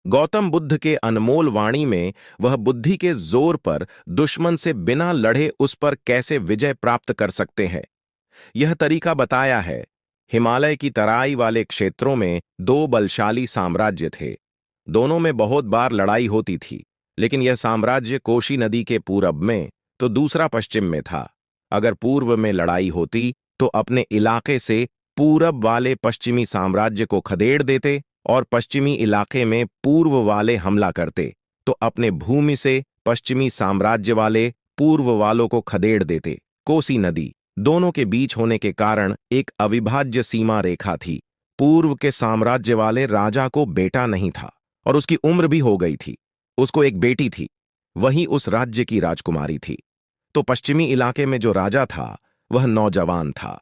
गौतम बुद्ध के अनमोल वाणी में वह बुद्धि के जोर पर दुश्मन से बिना लड़े उस पर कैसे विजय प्राप्त कर सकते हैं, यह तरीका बताया है। हिमालय की तराई वाले क्षेत्रों में दो बलशाली साम्राज्य थे। दोनों में बहुत बार लड़ाई होती थी, लेकिन यह साम्राज्य कोशी नदी के पूरब में तो दूसरा पश्चिम में था। अगर पूर्व में लड़ाई होती तो अपने इलाके से पूरब वाले पश्चिमी साम्राज्य को खदेड़ देते और पश्चिमी इलाके में पूर्व वाले हमला करते तो अपने भूमि से पश्चिमी साम्राज्य वाले पूर्व वालों को खदेड़ देते। कोसी नदी दोनों के बीच होने के कारण एक अविभाज्य सीमा रेखा थी। पूर्व के साम्राज्य वाले राजा को बेटा नहीं था और उसकी उम्र भी हो गई थी। उसको एक बेटी थी, वही उस राज्य की राजकुमारी थी। तो पश्चिमी इलाके में जो राजा था वह नौजवान था।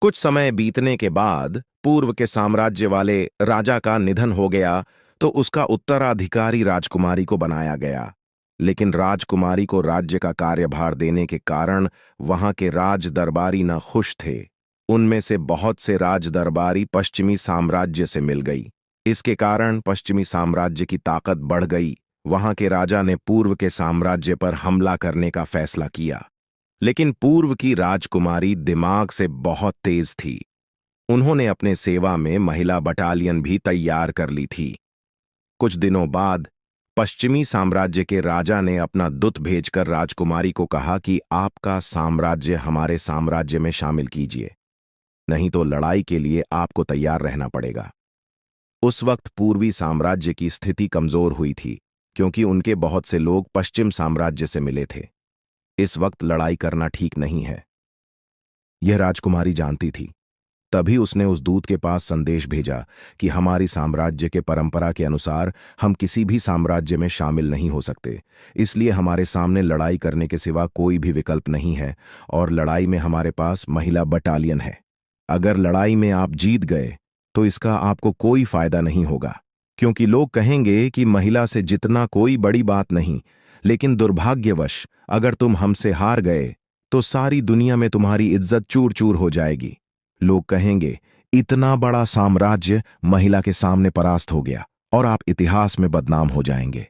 कुछ समय बीतने के बाद पूर्व के साम्राज्य वाले राजा का निधन हो गया तो उसका उत्तराधिकारी राजकुमारी को बनाया गया। लेकिन राजकुमारी को राज्य का कार्यभार देने के कारण वहां के राज दरबारी न खुश थे। उनमें से बहुत से राज दरबारी पश्चिमी साम्राज्य से मिल गई। इसके कारण पश्चिमी साम्राज्य की ताकत बढ़ गई। वहां के राजा ने पूर्व के साम्राज्य पर हमला करने का फैसला किया। लेकिन पूर्व की राजकुमारी दिमाग से बहुत तेज थी। उन्होंने अपने सेवा में महिला बटालियन भी तैयार कर ली थी। कुछ दिनों बाद पश्चिमी साम्राज्य के राजा ने अपना दूत भेजकर राजकुमारी को कहा कि आपका साम्राज्य हमारे साम्राज्य में शामिल कीजिए, नहीं तो लड़ाई के लिए आपको तैयार रहना पड़ेगा। उस वक्त पूर्वी साम्राज्य की स्थिति कमजोर हुई थी, क्योंकि उनके बहुत से लोग पश्चिम साम्राज्य से मिले थे। इस वक्त लड़ाई करना ठीक नहीं है, यह राजकुमारी जानती थी। तभी उसने उस दूत के पास संदेश भेजा कि हमारी साम्राज्य के परंपरा के अनुसार हम किसी भी साम्राज्य में शामिल नहीं हो सकते, इसलिए हमारे सामने लड़ाई करने के सिवा कोई भी विकल्प नहीं है और लड़ाई में हमारे पास महिला बटालियन है। अगर लड़ाई में आप जीत गए तो इसका आपको कोई फायदा नहीं होगा, क्योंकि लोग कहेंगे कि महिला से जितना कोई बड़ी बात नहीं, लेकिन दुर्भाग्यवश अगर तुम हमसे हार गए तो सारी दुनिया में तुम्हारी इज्जत चूर चूर हो जाएगी। लोग कहेंगे इतना बड़ा साम्राज्य महिला के सामने परास्त हो गया और आप इतिहास में बदनाम हो जाएंगे।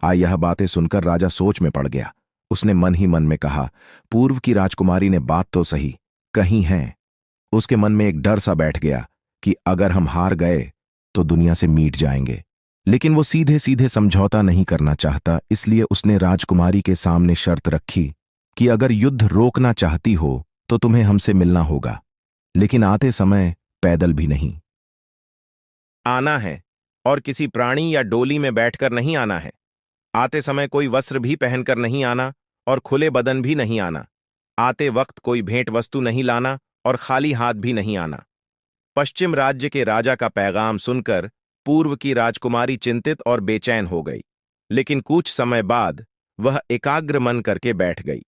यह बातें सुनकर राजा सोच में पड़ गया। उसने मन ही मन में कहा, पूर्व की राजकुमारी ने बात तो सही कही है। उसके मन में एक डर सा बैठ गया कि अगर हम हार गए तो दुनिया से मिट जाएंगे। लेकिन वो सीधे सीधे समझौता नहीं करना चाहता, इसलिए उसने राजकुमारी के सामने शर्त रखी कि अगर युद्ध रोकना चाहती हो तो तुम्हें हमसे मिलना होगा, लेकिन आते समय पैदल भी नहीं आना है और किसी प्राणी या डोली में बैठकर नहीं आना है। आते समय कोई वस्त्र भी पहनकर नहीं आना और खुले बदन भी नहीं आना। आते वक्त कोई भेंट वस्तु नहीं लाना और खाली हाथ भी नहीं आना। पश्चिम राज्य के राजा का पैगाम सुनकर पूर्व की राजकुमारी चिंतित और बेचैन हो गई, लेकिन कुछ समय बाद वह एकाग्र मन करके बैठ गई।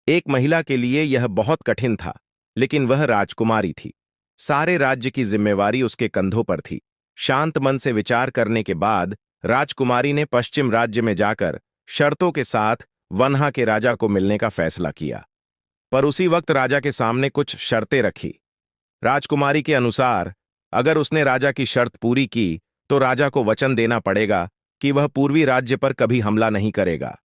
एक महिला के लिए यह बहुत कठिन था, लेकिन वह राजकुमारी थी। सारे राज्य की जिम्मेवारी उसके कंधों पर थी। शांत मन से विचार करने के बाद राजकुमारी ने पश्चिम राज्य में जाकर शर्तों के साथ वन्हा के राजा को मिलने का फैसला किया। पर उसी वक्त राजा के सामने कुछ शर्तें रखी। राजकुमारी के अनुसार अगर उसने राजा की शर्त पूरी की तो राजा को वचन देना पड़ेगा कि वह पूर्वी राज्य पर कभी हमला नहीं करेगा।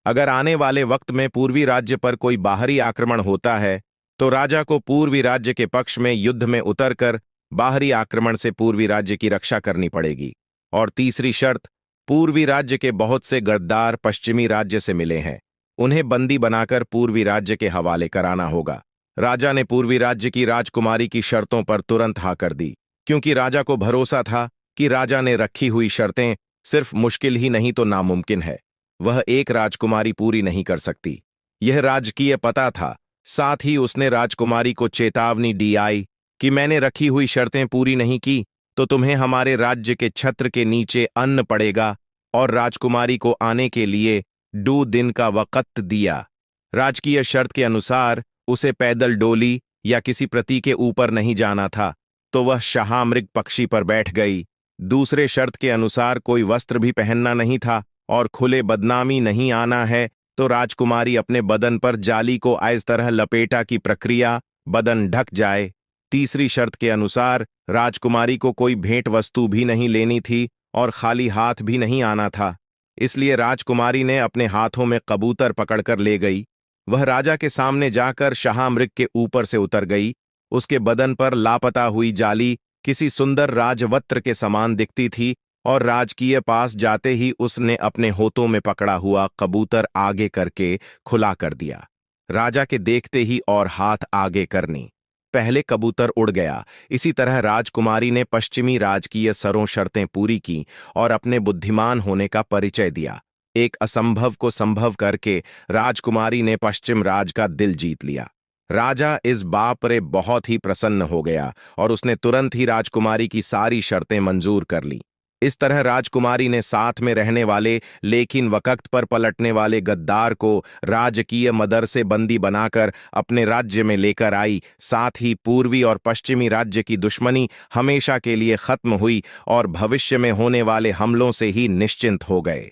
अगर आने वाले वक्त में पूर्वी राज्य पर कोई बाहरी आक्रमण होता है तो राजा को पूर्वी राज्य के पक्ष में युद्ध में उतरकर बाहरी आक्रमण से पूर्वी राज्य की रक्षा करनी पड़ेगी। और तीसरी शर्त, पूर्वी राज्य के बहुत से गद्दार पश्चिमी राज्य से मिले हैं, उन्हें बंदी बनाकर पूर्वी राज्य के हवाले कराना होगा। राजा ने पूर्वी राज्य की राजकुमारी की शर्तों पर तुरंत हाँ कर दी, क्योंकि राजा को भरोसा था कि राजा ने रखी हुई शर्तें सिर्फ मुश्किल ही नहीं तो नामुमकिन है, वह एक राजकुमारी पूरी नहीं कर सकती। यह राजकीय पता था। साथ ही उसने राजकुमारी को चेतावनी दी आई कि मैंने रखी हुई शर्तें पूरी नहीं की तो तुम्हें हमारे राज्य के छत्र के नीचे अन्न पड़ेगा, और राजकुमारी को आने के लिए 2 दिन का वक़्त दिया। राजकीय शर्त के अनुसार उसे पैदल डोली या किसी प्रति के ऊपर नहीं जाना था, तो वह शाहमृग पक्षी पर बैठ गई। दूसरे शर्त के अनुसार कोई वस्त्र भी पहनना नहीं था और खुले बदनामी नहीं आना है, तो राजकुमारी अपने बदन पर जाली को इस तरह लपेटा की प्रक्रिया बदन ढक जाए। तीसरी शर्त के अनुसार राजकुमारी को कोई भेंट वस्तु भी नहीं लेनी थी और खाली हाथ भी नहीं आना था। इसलिए राजकुमारी ने अपने हाथों में कबूतर पकड़कर ले गई। वह राजा के सामने जाकर शाहमृग के ऊपर से उतर गई। उसके बदन पर लापता हुई जाली किसी सुंदर राजवस्त्र के समान दिखती थी, और राजकीय पास जाते ही उसने अपने होठों में पकड़ा हुआ कबूतर आगे करके खुला कर दिया। राजा के देखते ही और हाथ आगे करनी, पहले कबूतर उड़ गया। इसी तरह राजकुमारी ने पश्चिमी राजकीय सरों शर्तें पूरी की और अपने बुद्धिमान होने का परिचय दिया। एक असंभव को संभव करके राजकुमारी ने पश्चिम राज का दिल जीत लिया। राजा इस बात पर बहुत ही प्रसन्न हो गया और उसने तुरंत ही राजकुमारी की सारी शर्तें मंजूर कर ली। इस तरह राजकुमारी ने साथ में रहने वाले लेकिन वक्त पर पलटने वाले गद्दार को राजकीय मदरसे बंदी बनाकर अपने राज्य में लेकर आई। साथ ही पूर्वी और पश्चिमी राज्य की दुश्मनी हमेशा के लिए खत्म हुई और भविष्य में होने वाले हमलों से ही निश्चिंत हो गए।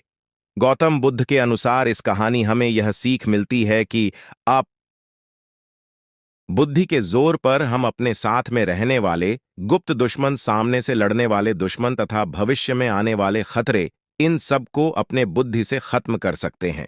गौतम बुद्ध के अनुसार इस कहानी हमें यह सीख मिलती है कि आप बुद्धि के जोर पर हम अपने साथ में रहने वाले गुप्त दुश्मन, सामने से लड़ने वाले दुश्मन तथा भविष्य में आने वाले खतरे, इन सब को अपने बुद्धि से खत्म कर सकते हैं।